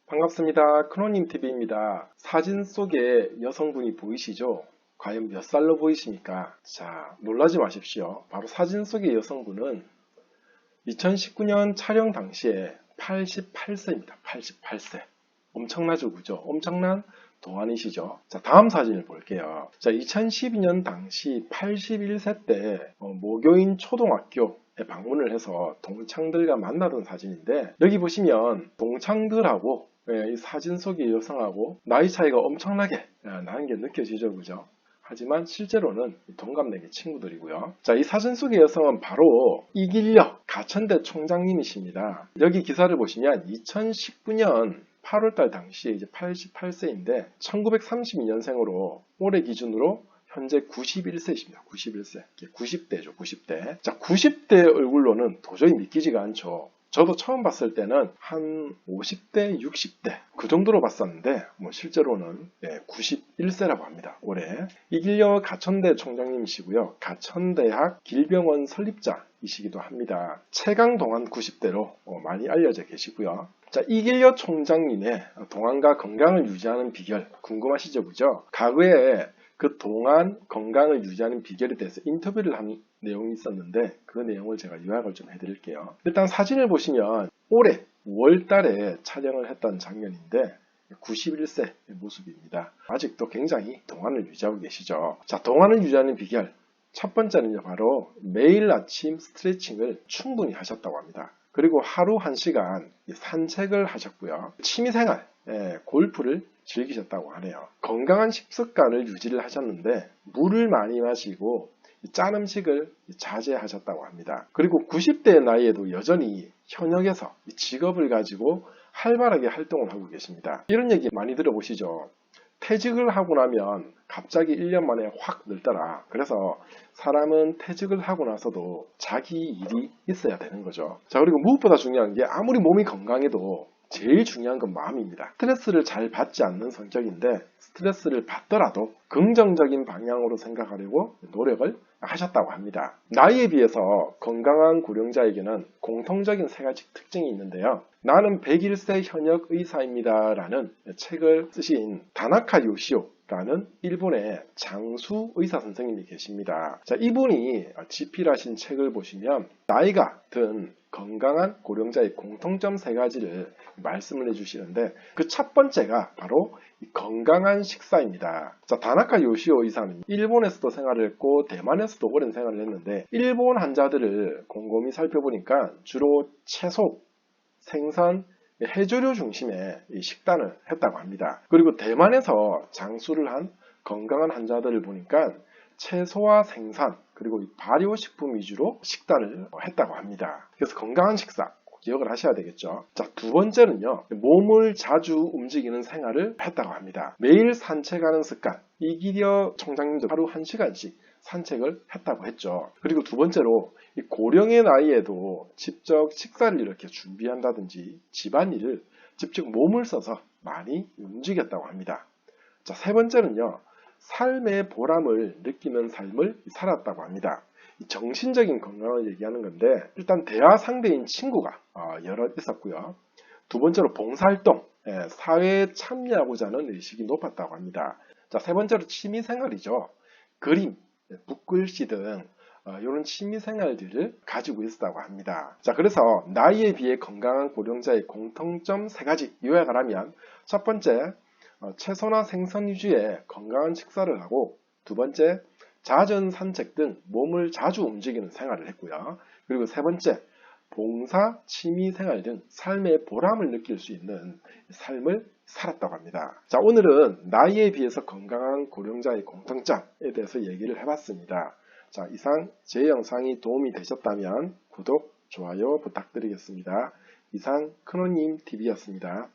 반갑습니다. 크노님TV입니다. 사진 속에 여성분이 보이시죠? 과연 몇 살로 보이십니까? 자, 놀라지 마십시오. 바로 사진 속의 여성분은 2019년 촬영 당시에 88세입니다. 88세. 엄청나죠, 그죠? 엄청난 동안이시죠? 자, 다음 사진을 볼게요. 자, 2012년 당시 81세 때 모교인 초등학교에 방문을 해서 동창들과 만나던 사진인데, 여기 보시면 동창들하고 이 사진 속의 여성하고 나이 차이가 엄청나게 나는 게 느껴지죠, 그죠? 하지만 실제로는 동갑내기 친구들이고요. 자, 이 사진 속의 여성은 바로 이길력 가천대 총장님이십니다. 여기 기사를 보시면 2019년 8월달 당시에 이제 88세인데 1932년생으로 올해 기준으로 현재 91세이십니다. 91세. 90대죠, 90대. 자, 90대 얼굴로는 도저히 믿기지가 않죠. 저도 처음 봤을 때는 한 50대, 60대 그 정도로 봤었는데 실제로는 91세라고 합니다. 올해. 이길력 가천대 총장님이시고요. 가천대학 길병원 설립자이시기도 합니다. 최강동안 90대로 많이 알려져 계시고요. 자, 이길력 총장님의 동안과 건강을 유지하는 비결 궁금하시죠, 그죠? 과거에 그 동안 건강을 유지하는 비결에 대해서 인터뷰를 한 내용이 있었는데 그 내용을 제가 요약을 좀 해드릴게요. 일단 사진을 보시면 올해 5월달에 촬영을 했던 장면인데 91세 모습입니다. 아직도 굉장히 동안을 유지하고 계시죠. 자, 동안을 유지하는 비결 첫 번째는요, 바로 매일 아침 스트레칭을 충분히 하셨다고 합니다. 그리고 하루 1시간 산책을 하셨고요. 취미생활, 골프를 즐기셨다고 하네요. 건강한 식습관을 유지를 하셨는데 물을 많이 마시고 짠 음식을 자제하셨다고 합니다. 그리고 90대의 나이에도 여전히 현역에서 직업을 가지고 활발하게 활동을 하고 계십니다. 이런 얘기 많이 들어보시죠? 퇴직을 하고 나면 갑자기 1년 만에 확 늘더라. 그래서 사람은 퇴직을 하고 나서도 자기 일이 있어야 되는 거죠. 자, 그리고 무엇보다 중요한 게 아무리 몸이 건강해도 제일 중요한 건 마음입니다. 스트레스를 잘 받지 않는 성격인데 스트레스를 받더라도 긍정적인 방향으로 생각하려고 노력을 하셨다고 합니다. 나이에 비해서 건강한 고령자에게는 공통적인 3가지 특징이 있는데요. 나는 101세 현역 의사입니다 라는 책을 쓰신 다나카 요시오 라는 일본의 장수 의사 선생님이 계십니다. 자, 이분이 집필하신 책을 보시면 나이가 든 건강한 고령자의 공통점 3가지를 말씀을 해주시는데 그 첫 번째가 바로 건강한 식사입니다. 자, 다나카 요시오 의사는 일본에서도 생활을 했고 대만에서도 오랜 생활을 했는데 일본 환자들을 곰곰이 살펴보니까 주로 채소, 생선, 해조류 중심의 식단을 했다고 합니다. 그리고 대만에서 장수를 한 건강한 환자들을 보니까 채소와 생선 그리고 발효식품 위주로 식단을 했다고 합니다. 그래서 건강한 식사 기억을 하셔야 되겠죠. 자, 두 번째는요, 몸을 자주 움직이는 생활을 했다고 합니다. 매일 산책하는 습관, 이길력 총장님도 하루 1시간씩 산책을 했다고 했죠. 그리고 두 번째로 고령의 나이에도 직접 식사를 이렇게 준비한다든지 집안일을 직접 몸을 써서 많이 움직였다고 합니다. 자, 세 번째는요, 삶의 보람을 느끼는 삶을 살았다고 합니다. 정신적인 건강을 얘기하는 건데 일단 대화 상대인 친구가 여러 있었고요. 두 번째로 봉사활동, 사회에 참여하고자 하는 의식이 높았다고 합니다. 자, 세 번째로 취미생활이죠. 그림, 붓글씨 등 이런 취미생활들을 가지고 있었다고 합니다. 자, 그래서 나이에 비해 건강한 고령자의 공통점 3가지 요약을 하면 첫 번째, 채소나 생선 위주의 건강한 식사를 하고 두 번째, 잦은 산책 등 몸을 자주 움직이는 생활을 했고요. 그리고 세 번째, 봉사, 취미생활 등 삶의 보람을 느낄 수 있는 삶을 살았다고 합니다. 자, 오늘은 나이에 비해서 건강한 고령자의 공통점에 대해서 얘기를 해봤습니다. 자, 이상 제 영상이 도움이 되셨다면 구독, 좋아요 부탁드리겠습니다. 이상 크노님TV였습니다.